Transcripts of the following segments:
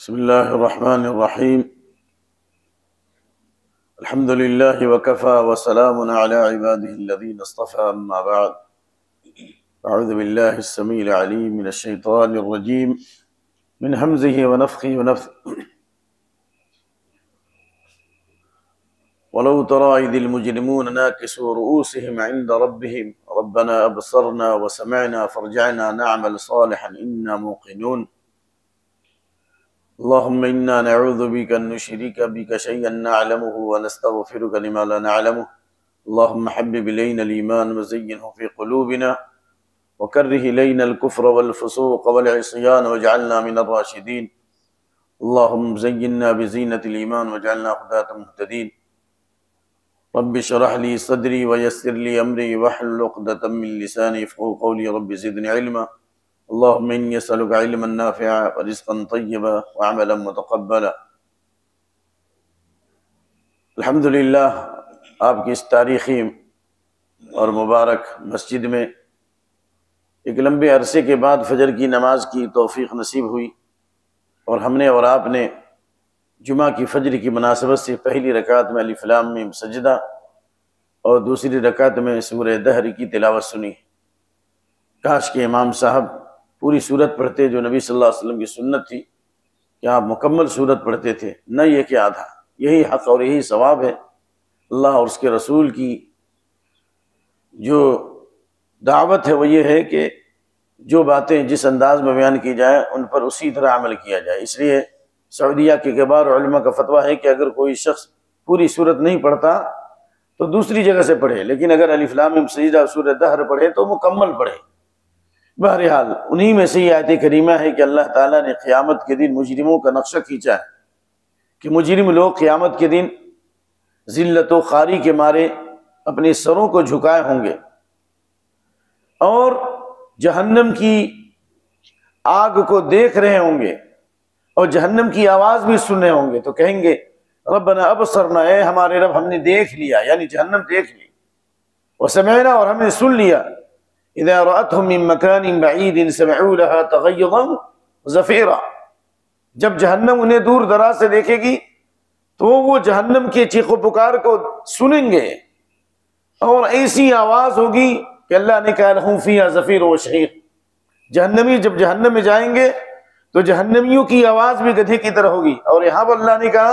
بسم الله الرحمن الرحيم. الحمد لله وكفى وسلام على عباده الذين اصطفى. أما بعد، أعوذ بالله السميع العليم من الشيطان الرجيم من همزه ونفخه ونفثه. ولو ترى إذ المجرمون ناكسوا رؤوسهم عند ربهم ربنا أبصرنا وسمعنا فارجعنا نعمل صالحا إنا موقنون. اللهم إنا نعوذ بك أن نشرك بك شيئا نعلمه ونستغفرك لما لا نعلمه. اللهم حبب إلينا الإيمان وزينه في قلوبنا وكره إلينا الكفر والفسوق والعصيان واجعلنا من الراشدين. اللهم زينا بزينة الإيمان واجعلنا هداة مهتدين. رب اشرح لي صدري ويسر لي أمري واحلل عقدة من لساني يفقهوا قولي. رب زدني علما. اللهم إني أسألك علما نافعا ورزقا طيبا وعملا متقبلا. الحمدللہ آپ کی اس تاریخی اور مبارک مسجد میں ایک لمبے عرصے کے بعد فجر کی نماز کی توفیق نصیب ہوئی، اور ہم نے اور آپ نے جمعہ کی فجر کی مناسبت سے پہلی رکعت میں الف لام میم سجدہ اور دوسری رکعت میں سورہ دہر کی تلاوت سنی۔ کاش کہ امام صاحب پوری سورت پڑھتے، جو نبی صلی اللہ علیہ وسلم کی سنت تھی کہ آپ مکمل سورت پڑھتے تھے، نہ یہ کہ آدھا۔ یہی حق اور یہی ثواب ہے۔ اللہ اور اس کے رسول کی جو دعوت ہے وہ یہ ہے کہ جو باتیں جس انداز میں بیان کی جائیں ان پر اسی طرح عمل کیا جائے۔ اس لیے سعودیہ کے کبار علماء کا فتویٰ ہے کہ اگر کوئی شخص پوری سورت نہیں پڑھتا تو دوسری جگہ سے پڑھے، لیکن اگر الف لام میم سجدہ سورہ دہر پڑھے تو مکمل پڑھے۔ بہرحال انہی میں سے یہ آیت کریمہ ہے کہ اللہ تعالیٰ نے قیامت کے دن مجرموں کا نقشہ کھینچا ہے کہ مجرم لوگ قیامت کے دن ذلت و خواری کے مارے اپنے سروں کو جھکائے ہوں گے اور جہنم کی آگ کو دیکھ رہے ہوں گے اور جہنم کی آواز بھی سن رہے ہوں گے، تو کہیں گے ربنا ابصرنا، اے ہمارے رب ہم نے دیکھ لیا، یعنی جہنم دیکھ لی، وسمعنا اور ہم نے سن لیا۔ اذا رأتهم من مكان بعيد سمعوا لها تغيظا زفيرا، جب جہنم انہیں دور دراز سے دیکھے گی تو وہ جہنم کے چیخ و پکار کو سنیں گے اور ایسی آواز ہوگی کہ اللہ نے کہا لهم فيها زفير وشهيق۔ جہنمی جب جہنم میں جائیں گے تو جہنمیوں کی آواز بھی گدھے کی طرح ہوگی، اور یہاں پر اللہ نے کہا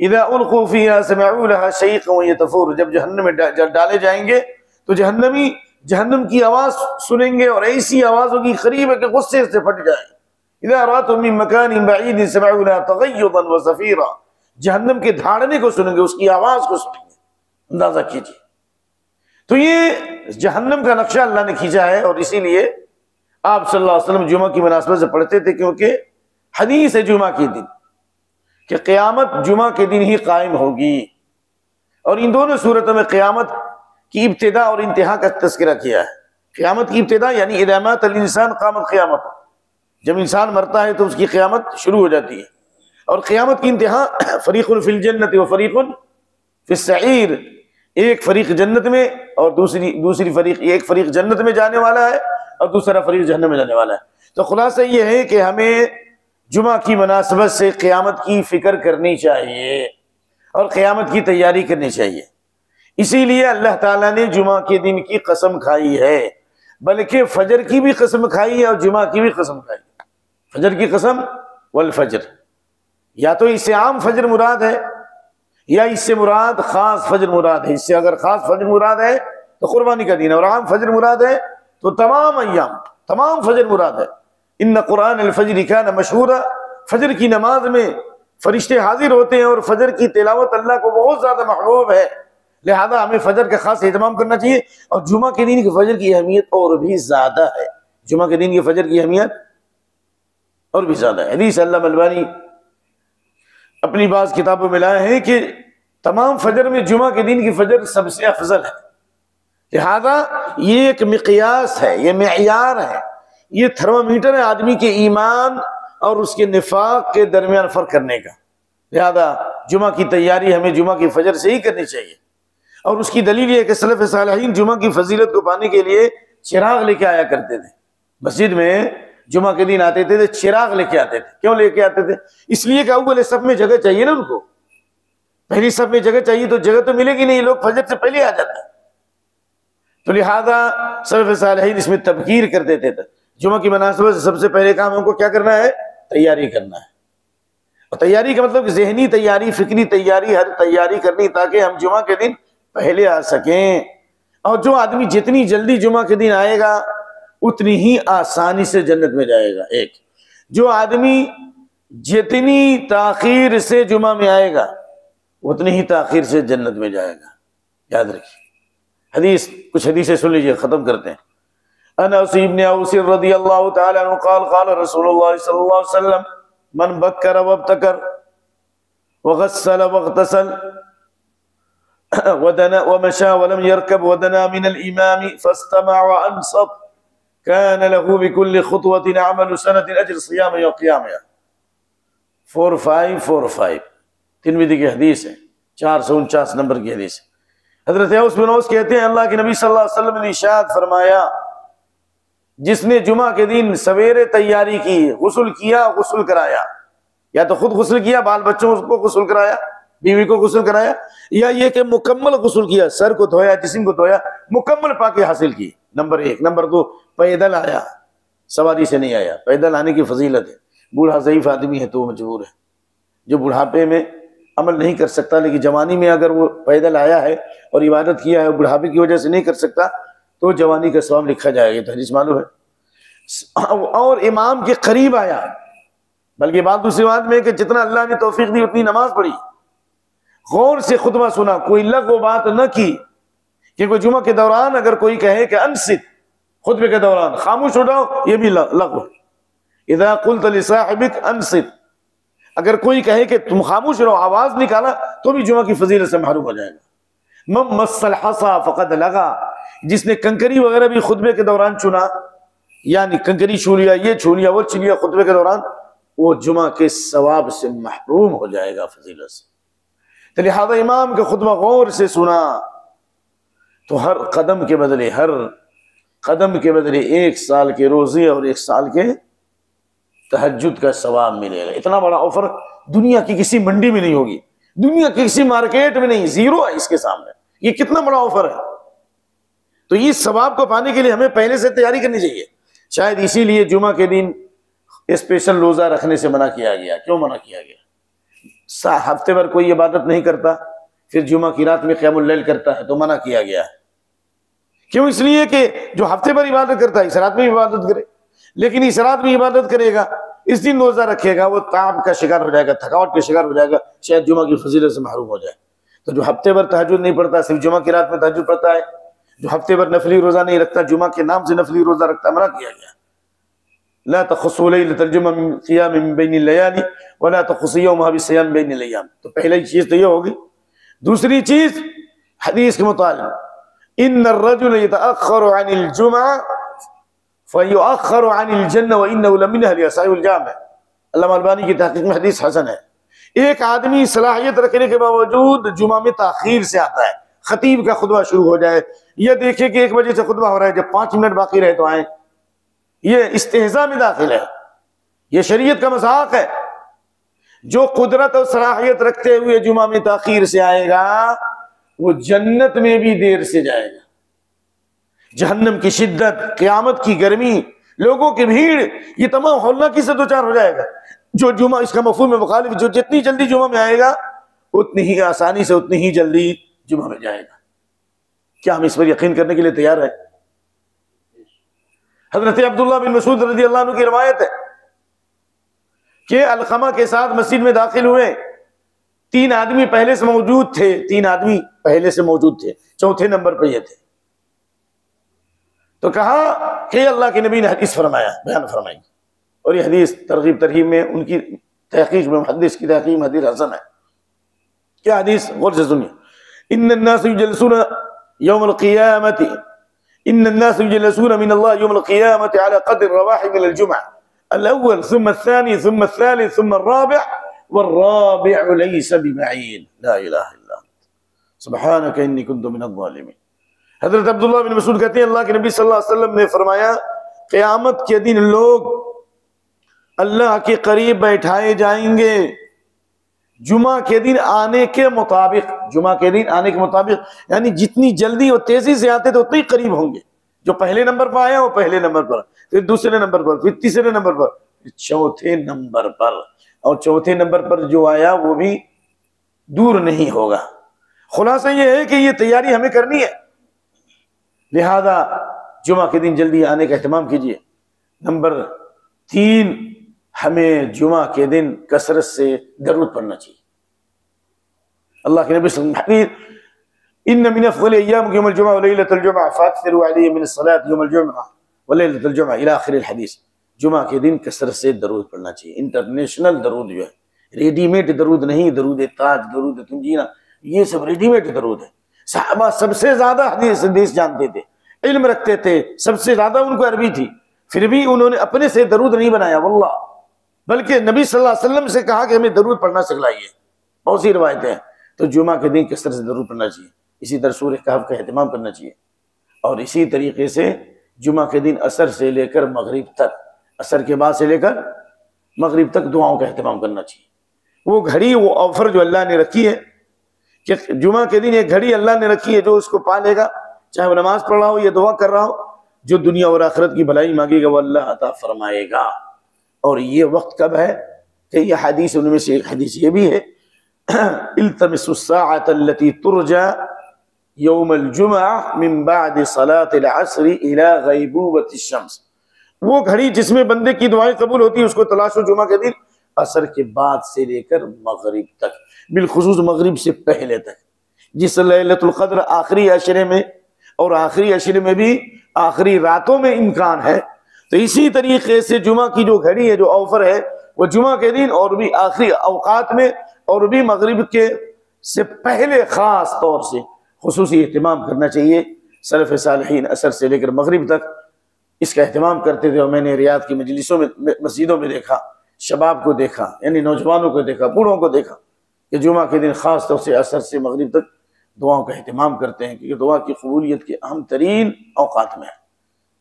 اذا القوا فيها سمعوا لها شيقا ويتفور، جب جہنم میں ڈالے جائیں گے تو جہنمی جہنم کی آواز سنیں گے اور ایسی آواز ہوگی قریب ہے کہ غصے سے پھٹ جائیں۔ اذا رأتهم من مكان بعيد سمعوا لها تغيظا وزفيرا، جہنم کے دھاڑنے کو سنیں گے، اس کی آواز کو سنیں گے۔ اندازہ کیجیے، تو یہ جہنم کا نقشہ اللہ نے کھینچا ہے، اور اسی لیے آپ صلی اللہ علیہ وسلم جمعہ کی مناسبت سے پڑھتے تھے، کیونکہ حدیث ہے جمعہ کے دن کہ قیامت جمعہ کے دن ہی قائم ہوگی، اور ان دونوں صورتوں میں قیامت کی ابتدا اور انتہا کا تذکرہ کیا ہے۔ قیامت کی ابتدا یعنی اذا مات الانسان قامت قیامت، جب انسان مرتا ہے تو اس کی قیامت شروع ہو جاتی ہے، اور قیامت کی انتہا فریق فی الجنت و فریق فی السعیر، ایک فریق جنت میں اور دوسری فریق، ایک فریق جنت میں جانے والا ہے اور دوسرا فریق جہنم میں جانے والا ہے۔ تو خلاصہ یہ ہے کہ ہمیں جمعہ کی مناسبت سے قیامت کی فکر کرنی چاہیے اور قیامت کی تیاری کرنی چاہیے۔ اسی لیے اللہ تعالیٰ نے جمعہ کے دن کی قسم کھائی ہے، بلکہ فجر کی بھی قسم کھائی ہے اور جمعہ کی بھی قسم کھائی ہے۔ فجر کی قسم والفجر، یا تو اس سے عام فجر مراد ہے یا اس سے مراد خاص فجر مراد ہے۔ اس سے اگر خاص فجر مراد ہے تو قربانی کا دن ہے، اور عام فجر مراد ہے تو تمام ایام، تمام فجر مراد ہے۔ ان قرآن الفجر کان مشہورا، فجر کی نماز میں فرشتے حاضر ہوتے ہیں اور فجر کی تلاوت اللہ کو بہت زیادہ محبوب ہے، لہذا ہمیں فجر کا خاص اہتمام کرنا چاہیے۔ اور جمعہ کے دن کی فجر کی اہمیت اور بھی زیادہ ہے، جمعہ کے دن کی فجر کی اہمیت اور بھی زیادہ ہے۔ حدیث علامہ البانی اپنی بعض کتابوں میں لائے ہیں کہ تمام فجر میں جمعہ کے دن کی فجر سب سے افضل ہے، لہذا یہ ایک مقیاس ہے، یہ معیار ہے، یہ تھرمامیٹر ہے آدمی کے ایمان اور اس کے نفاق کے درمیان فرق کرنے کا۔ لہذا جمعہ کی تیاری ہمیں جمعہ کی فجر سے ہی کرنی چاہیے، اور اس کی دلیل یہ ہے کہ سلف صالحین جمعہ کی فضیلت کو پانے کے لیے چراغ لے کے آیا کرتے تھے۔ مسجد میں جمعہ کے دن آتے تھے چراغ لے کے آتے تھے. کیوں لے کے آتے تھے؟ اس لیے کہ اول صف میں جگہ چاہیے نا ان کو. پہلی صف میں جگہ چاہیے تو جگہ تو ملے گی نہیں, لوگ فجر سے پہلے آ جاتے ہیں. تو لہذا سلف صالحین اس میں تبکیر کرتے تھے. جمعہ کی مناسبت سے سب سے پہلے کام ہم کو کیا کرنا ہے؟ تیاری کرنا ہے. اور تیاری کا مطلب ذہنی تیاری, فکری تیاری, ہر تیاری کرنی تاکہ ہم جمعہ کے دن پہلے آ سکیں. اور جو آدمی جتنی جلدی جمعہ کے دن آئے گا اتنی ہی آسانی سے جنت میں جائے گا. ایک جو آدمی جتنی تاخیر سے جمعہ میں آئے گا اتنی ہی تاخیر سے جنت میں جائے گا. یاد رکھیے. حدیث, کچھ حدیثیں سن لیجیے, ختم کرتے ہیں. انس بن اوس رضی اللہ تعالی عنہ قال قال رسول اللہ صلی اللہ علیہ وسلم من بکر وابتکر وغسل واغتسل ودنا ومشى ولم يركب ودنا من الإمام فاستمع وأنصت كان له بكل خطوة عمل سنة أجر صيام يوم القيامة. 4545 ترمذی کی حدیث ہے, 449 نمبر کی حدیث ہے. حضرت اوس بن اوس کہتے ہیں اللہ کے نبی صلی اللہ علیہ وسلم نے ارشاد فرمایا جس نے جمعہ کے دن سویرے تیاری کی, غسل کیا, غسل کرایا, یا تو خود غسل کیا, بال بچوں کو غسل کرایا, بیوی کو غسل کرایا, یا یہ کہ مکمل غسل کیا, سر کو دھویا, جسم کو دھویا, مکمل پاکی حاصل کی. نمبر 1. نمبر 2, پیدل آیا, سواری سے نہیں آیا. پیدل آنے کی فضیلت ہے. بوڑھا ضعیف آدمی ہے تو مجبور ہے, جو بڑھاپے میں عمل نہیں کر سکتا لیکن جوانی میں اگر وہ پیدل آیا ہے اور عبادت کیا ہے, بڑھاپے کی وجہ سے نہیں کر سکتا تو جوانی کا ثواب لکھا جائے گا. تو حدیث معلوم ہے. اور امام کے قریب آیا, بلکہ بات دوسری بات میں کہ جتنا اللہ نے توفیق دی اتنی نماز پڑھی, غور سے خطبہ سنا, کوئی لغو بات نہ کی. کہ کوئی جمعہ کے دوران اگر کوئی کہے کہ انصت, خطبے کے دوران خاموش ہو جاؤ, یہ بھی لغو ہے. اذا قلت لصاحبک انصت, اگر کوئی کہے کہ تم خاموش رہو, آواز نکالا, تو بھی جمعہ کی فضیلت سے محروم ہو جائے گا. من مس الحصى فقد لغا, جس نے کنکری وغیرہ بھی خطبے کے دوران چنا, یعنی کنکری چھو لیا, یہ چھو لیا, وہ چھو لیا خطبے کے دوران, وہ جمعہ کے ثواب سے محروم ہو جائے گا, فضیلت سے. تو لہذا امام کا خطبہ غور سے سنا تو ہر قدم کے بدلے, ہر قدم کے بدلے 1 سال کے روزے اور 1 سال کے تہجد کا ثواب ملے گا. اتنا بڑا آفر دنیا کی کسی منڈی میں نہیں ہوگی, دنیا کی کسی مارکیٹ میں نہیں, زیرو ہے اس کے سامنے. یہ کتنا بڑا آفر ہے. تو اس ثواب کو پانے کے لیے ہمیں پہلے سے تیاری کرنی چاہیے. شاید اسی لیے جمعہ کے دن اسپیشل روزہ رکھنے سے منع کیا گیا. کیوں منع کیا گیا؟ ہفتے بھر کوئی عبادت نہیں کرتا, پھر جمعہ کی رات میں قیام اللیل کرتا ہے تو منع کیا گیا ہے. کیوں؟ اس لیے کہ جو ہفتے بھر عبادت کرتا ہے اس رات میں عبادت کرے, لیکن اس رات میں عبادت کرے گا, اس دن روزہ رکھے گا, وہ تعب کا شکار ہو جائے گا, تھکاوٹ کا شکار ہو جائے گا, شاید جمعہ کی فضیلت سے محروم ہو جائے. تو جو ہفتے بھر تہجد نہیں پڑھتا, صرف جمعہ کی رات میں تہجد پڑھتا ہے, جو ہفتے بھر نفلی روزہ نہیں رکھتا, جمعہ کے نام سے نفلی روزہ رکھتا, منع کیا گیا. لا تخصوا ليلة الجمعة من قيام من بين الليالي ولا تخصوا يومها بصيام بين الايام. تو پہلی چیز تو یہ ہوگی. دوسری چیز حدیث کے مطابق ان الرجل يتأخر عن الجمعة فيؤخر عن الجنة وانه لمنها ليصائب الجامع. علامہ البانی کی تحقیق میں حدیث حسن ہے. ایک آدمی صلاحیت رکھنے کے باوجود جمعہ میں تاخیر سے آتا ہے, خطیب کا خطبہ شروع ہو جائے, یہ دیکھے کہ 1 بجے سے خطبہ ہو رہا ہے, جب 5 منٹ باقی رہے تو آئیں, یہ استہزاء میں داخل ہے, یہ شریعت کا مذاق ہے. جو قدرت اور صلاحیت رکھتے ہوئے جمعہ میں تاخیر سے آئے گا وہ جنت میں بھی دیر سے جائے گا. جہنم کی شدت, قیامت کی گرمی, لوگوں کی بھیڑ, یہ تمام ہولناکی سے دوچار ہو جائے گا. جو جمعہ, اس کا مفہوم مخالف, جو جتنی جلدی جمعہ میں آئے گا اتنی ہی آسانی سے, اتنی ہی جلدی جمعہ میں جائے گا. کیا ہم اس پر یقین کرنے کے لیے تیار ہیں؟ حضرت عبداللہ بن مسعود رضی اللہ عنہ کی روایت ہے کہ علقمہ کے ساتھ مسجد میں داخل ہوئے, 3 آدمی پہلے سے موجود تھے, 3 آدمی پہلے سے موجود تھے, چوتھے نمبر پہ یہ تھے. تو کہا کہ اللہ کے نبی نے حدیث فرمایا, بیان فرمائی, اور یہ حدیث ترغیب ترہیب میں ان کی تحقیق میں, محدث کی تحقیق میں حدیث حسن ہے. کیا حدیث؟ غور سے سنیے. ان الناس یجلسون یوم القیامت ان الناس يجلسون من الله يوم القيامة على قدر الرواح من الجمعة الأول ثم الثاني ثم الثالث ثم الرابع والرابع ليس ببعيد لا إله إلا أنت سبحانك إني كنت من الظالمين. حضرت عبداللہ بن مسعود کہتے ہیں اللہ کے نبی صلی اللہ علیہ وسلم نے فرمایا قیامت کے دن لوگ اللہ کے قریب بیٹھائے جائیں گے جمعہ کے دن آنے کے مطابق. جمعہ کے دن آنے کے مطابق یعنی جتنی جلدی اور تیزی سے آتے تو اتنے ہی قریب ہوں گے. جو پہلے نمبر پر آیا وہ پہلے نمبر پر، پھر دوسرے نمبر پر، پھر تیسرے نمبر پر، پھر چوتھے نمبر پر. اور چوتھے نمبر پر جو آیا وہ بھی دور نہیں ہوگا. خلاصہ یہ ہے کہ یہ تیاری ہمیں کرنی ہے، لہذا جمعہ کے دن جلدی آنے کا اہتمام کیجیے. نمبر 3، ہمیں جمعہ کے دن کثرت سے درود پڑھنا چاہیے. اللہ کے نبی صلی اللہ علیہ وسلم ان من افضل ایامکم یوم الجمعہ ولیلۃ الجمعہ فاکثروا علی من الصلاۃ یوم الجمعہ ولیلۃ الجمعہ الی آخر الحدیث. جمعہ کے دن کثرت سے درود پڑھنا چاہیے. انٹرنیشنل درود جو ہے، ریڈی میڈ درود نہیں. درود تاج، درود تنجینا، یہ سب ریڈی میڈ درود ہے. صحابہ سب سے زیادہ حدیث جانتے تھے، علم رکھتے تھے، سب سے زیادہ ان کو عربی تھی، پھر بھی انہوں نے اپنے سے درود نہیں بنایا واللہ، بلکہ نبی صلی اللہ علیہ وسلم سے کہا کہ ہمیں درود پڑھنا سکھلائیے. بہت سی روایتیں ہیں. تو جمعہ کے دن کثرت سے درود پڑھنا چاہیے. اسی طرح سورہ کہف کا اہتمام کرنا چاہیے. اور اسی طریقے سے جمعہ کے دن عصر سے لے کر مغرب تک، عصر کے بعد سے لے کر مغرب تک دعاؤں کا اہتمام کرنا چاہیے. وہ گھڑی، وہ آفر جو اللہ نے رکھی ہے کہ جمعہ کے دن ایک گھڑی اللہ نے رکھی ہے، جو اس کو پا لے گا، چاہے وہ نماز پڑھ رہا ہو یا دعا کر رہا ہو، جو دنیا اور آخرت کی بھلائی مانگے گا وہ اللہ عطا فرمائے گا. اور یہ وقت کب ہے کہ یہ حدیث، ان میں سے ایک حدیث یہ بھی ہے التمسوا الساعة التي ترجى يوم الجمعة من بعد صلاة العصر إلى غيبوبة الشمس. وہ گھڑی جس میں بندے کی دعائیں قبول ہوتی ہیں اس کو تلاش ہو جمعہ کے دن عصر کے بعد سے لے کر مغرب تک، بالخصوص مغرب سے پہلے تک. جس لیلۃ القدر آخری عشرے میں، اور آخری عشرے میں بھی آخری راتوں میں امکان ہے، تو اسی طریقے سے جمعہ کی جو گھڑی ہے، جو آفر ہے، وہ جمعہ کے دن اور بھی آخری اوقات میں اور بھی مغرب کے سے پہلے خاص طور سے خصوصی اہتمام کرنا چاہیے. سلف صالحین عصر سے لے کر مغرب تک اس کا اہتمام کرتے تھے. اور میں نے ریاض کی مجلسوں میں، مسجدوں میں دیکھا، شباب کو دیکھا، یعنی نوجوانوں کو دیکھا، بوڑھوں کو دیکھا کہ جمعہ کے دن خاص طور سے عصر سے مغرب تک دعاؤں کا اہتمام کرتے ہیں، کیونکہ دعا کی قبولیت کے اہم ترین اوقات میں ہے.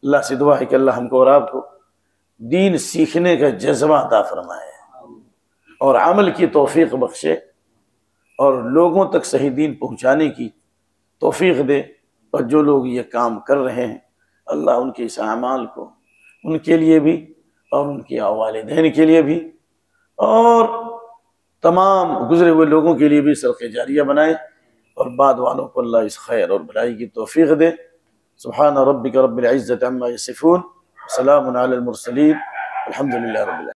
اللہ سے دعا ہے کہ اللہ ہم کو اور آپ کو دین سیکھنے کا جذبہ عطا فرمائے اور عمل کی توفیق بخشے، اور لوگوں تک صحیح دین پہنچانے کی توفیق دے. اور جو لوگ یہ کام کر رہے ہیں، اللہ ان کے اس اعمال کو ان کے لیے بھی اور ان کے والدین کے لیے بھی اور تمام گزرے ہوئے لوگوں کے لیے بھی صدقہ جاریہ بنائے، اور بعد والوں کو اللہ اس خیر اور بھلائی کی توفیق دے. سبحان ربک رب العزت عما یصفون، سلام علی المرسلین، الحمد للہ رب العالمین.